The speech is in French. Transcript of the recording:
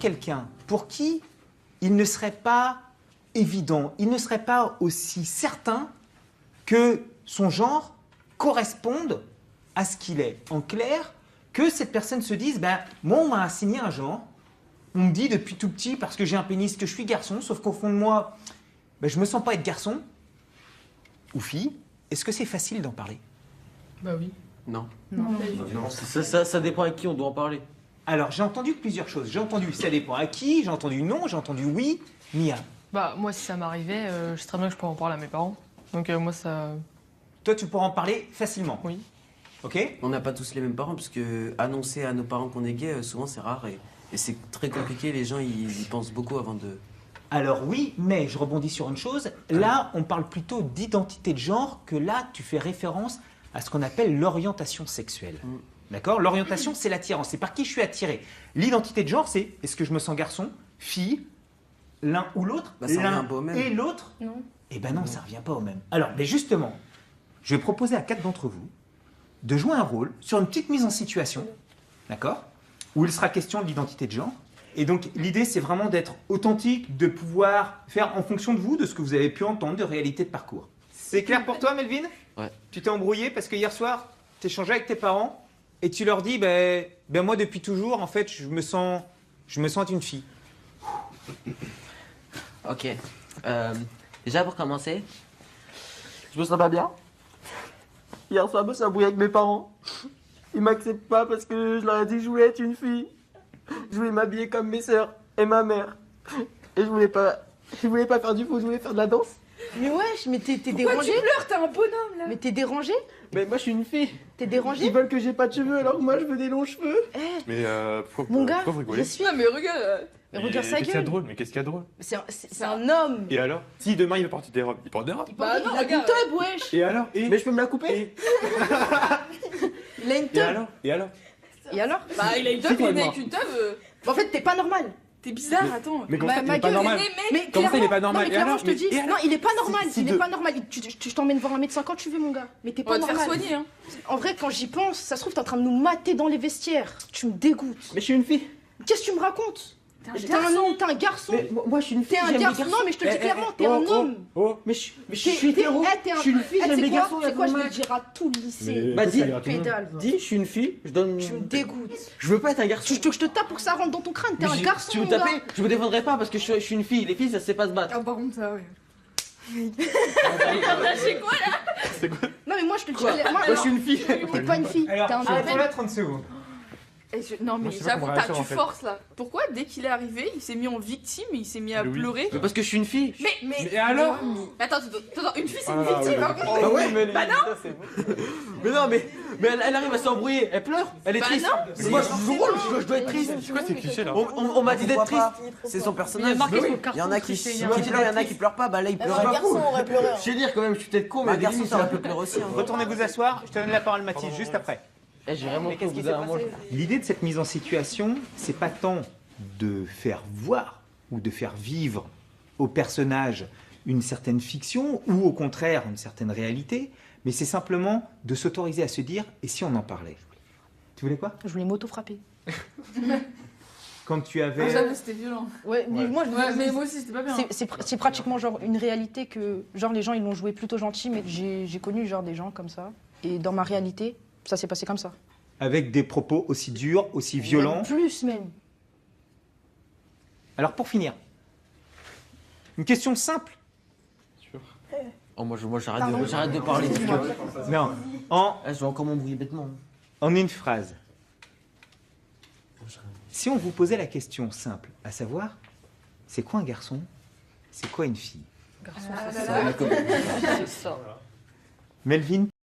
quelqu'un pour qui il ne serait pas évident, il ne serait pas aussi certain que son genre corresponde à ce qu'il est. En clair, que cette personne se dise, ben, moi on m'a assigné un genre, on me dit depuis tout petit, parce que j'ai un pénis, que je suis garçon, sauf qu'au fond de moi, ben, je me sens pas être garçon ou fille. Est-ce que c'est facile d'en parler? Bah oui. Non. Non. Ça dépend à qui on doit en parler. Alors, j'ai entendu plusieurs choses. J'ai entendu ça dépend à qui, j'ai entendu non, j'ai entendu oui. Mia, Bah moi si ça m'arrivait, je sais très bien que je pourrais en parler à mes parents. Donc moi ça... toi tu pourras en parler facilement. Oui. Ok? On n'a pas tous les mêmes parents, parce que annoncer à nos parents qu'on est gay, souvent c'est rare et c'est très compliqué. Les gens ils y pensent beaucoup avant de. Alors oui, mais je rebondis sur une chose. Là, on parle plutôt d'identité de genre que là, tu fais référence à ce qu'on appelle l'orientation sexuelle. D'accord? L'orientation, c'est l'attirance. C'est par qui je suis attiré. L'identité de genre, c'est est-ce que je me sens garçon, fille, l'un ou l'autre, Bah, ça revient l'un un peu au même. et l'autre? Non. Eh ben non, ça revient pas au même. Alors, mais justement, je vais proposer à 4 d'entre vous de jouer un rôle sur une petite mise en situation, d'accord? Où il sera question de l'identité de genre. Et donc, l'idée, c'est vraiment d'être authentique, de pouvoir faire en fonction de vous, de ce que vous avez pu entendre, de réalité de parcours. C'est clair pour toi, Melvin? Ouais. Tu t'es embrouillé parce que hier soir, tu échangeais avec tes parents et tu leur dis, ben moi, depuis toujours, en fait, je me sens être une fille. Ok. Déjà pour commencer, je me sens pas bien. Hier soir, je me suis embrouillé avec mes parents. Ils m'acceptent pas parce que je leur ai dit que je voulais être une fille. Je voulais m'habiller comme mes sœurs et ma mère. Et je voulais pas faire du foot, je voulais faire de la danse. Mais wesh, mais t'es Pourquoi dérangé? tu pleures? T'es un bonhomme là. Mais t'es dérangé? Mais moi je suis une fille. T'es dérangé? Ils veulent que j'ai pas de cheveux alors que moi je veux des longs cheveux. Mais pourquoi, Mon gars, pourquoi vous rigolez? respire. Non mais regarde. Mais regarde sa Qu'est-ce qu'il y a de gueule. drôle? Mais qu'est-ce qu'il y a de drôle? C'est un homme. Et alors? Si demain il veut porter des robes, il porte des robes. Bah non, Il a une regarde. teub, wesh. Et alors? Et Mais je peux me la couper. Il a une Et teub. alors? Et alors? Et alors? Bah il a une C'est teub, quoi, il est moi avec une teub. En fait, t'es pas normal. T'es bizarre, attends. Mais comment ça, il ma est pas gueule, normal? Mais Comment ça, il est pas clairement- normal? Non, mais Et clairement, alors? je te dis. Mais et alors? Non, il est pas normal. Si Il est de- pas normal. Je t'emmène voir un médecin quand tu veux, mon gars. Mais t'es On pas va te faire normal. soigner hein. En vrai, quand j'y pense, ça se trouve, t'es en train de nous mater dans les vestiaires. Tu me dégoûtes. Mais je suis une fille. Qu'est-ce que tu me racontes? T'es T'es un homme, t'es un garçon. Mais moi je suis une fille. T'es un j'aime les garçon. Non, mais je te le dis clairement, t'es un homme. Oh! Mais je suis hétéro. Je suis une fille, j'aime les garçons. C'est quoi, je vais vais le dire à tout le lycée. Bah, dis, Pédale. va. dis, je suis une fille, je donne. Tu me dégoûtes. Je veux pas être un garçon. Tu veux que je te tape pour que ça rentre dans ton crâne? T'es Mais un garçon, Tu veux mon taper? gars. Je me défendrai pas parce que je suis une fille. Les filles, ça sait pas se battre. Ah par contre ça ouais. Non, mais moi, je te le dis. Quoi Moi, Moi, je suis une fille. T'es pas une fille. Alors, T'es un arrêtons homme. là 30 secondes. Non mais Moi, je sais pas j'avoue, comment réagir, tu en fait. forces là. Pourquoi dès qu'il est arrivé, il s'est mis en victime, il s'est mis à Mais oui. pleurer? Mais parce que je suis une fille. Mais Et alors? Attends, une fille c'est Ah une là là, victime. oui, hein. oui. Bah ouais. Bah non. Mais non, mais elle arrive à s'embrouiller. Elle pleure. Elle est Bah triste. non. Mais moi, je joue le rôle. Je dois être triste. C'est quoi ces clichés là? On m'a dit d'être triste. C'est son personnage. marqué sur le Il y carton en a que qui c'est- pleurent, il y en a qui pleurent pas. Bah là il pleure. Je vais dire quand même, je suis peut-être con, mais Un des garçon limites, ça ça peut pleurer aussi. hein. Retournez vous asseoir, je te donne la parole Mathis juste après. J'ai vraiment Mais qu'est-ce qui s'est passé? L'idée de cette mise en situation, c'est pas tant de faire voir ou de faire vivre au personnage une certaine fiction ou au contraire une certaine réalité, mais c'est simplement de s'autoriser à se dire et si on en parlait? Tu voulais quoi? Je voulais m'auto-frapper. Quand tu avais... J'avoue c'était violent. Ouais, mais moi, Ouais mais moi aussi c'était pas bien. c'est pratiquement genre une réalité que genre les gens ils l'ont joué plutôt gentil, mais j'ai connu genre des gens comme ça. Et dans ma réalité, ça s'est passé comme ça. avec des propos aussi durs, aussi violents. Plus même. Alors pour finir, une question simple. Oh, moi j'arrête de parler. Non, en, Je vais encore m'embrouiller bêtement. en une phrase. Si on vous posait la question simple, à savoir, c'est quoi un garçon? C'est quoi une fille? C'est ça. Melvin,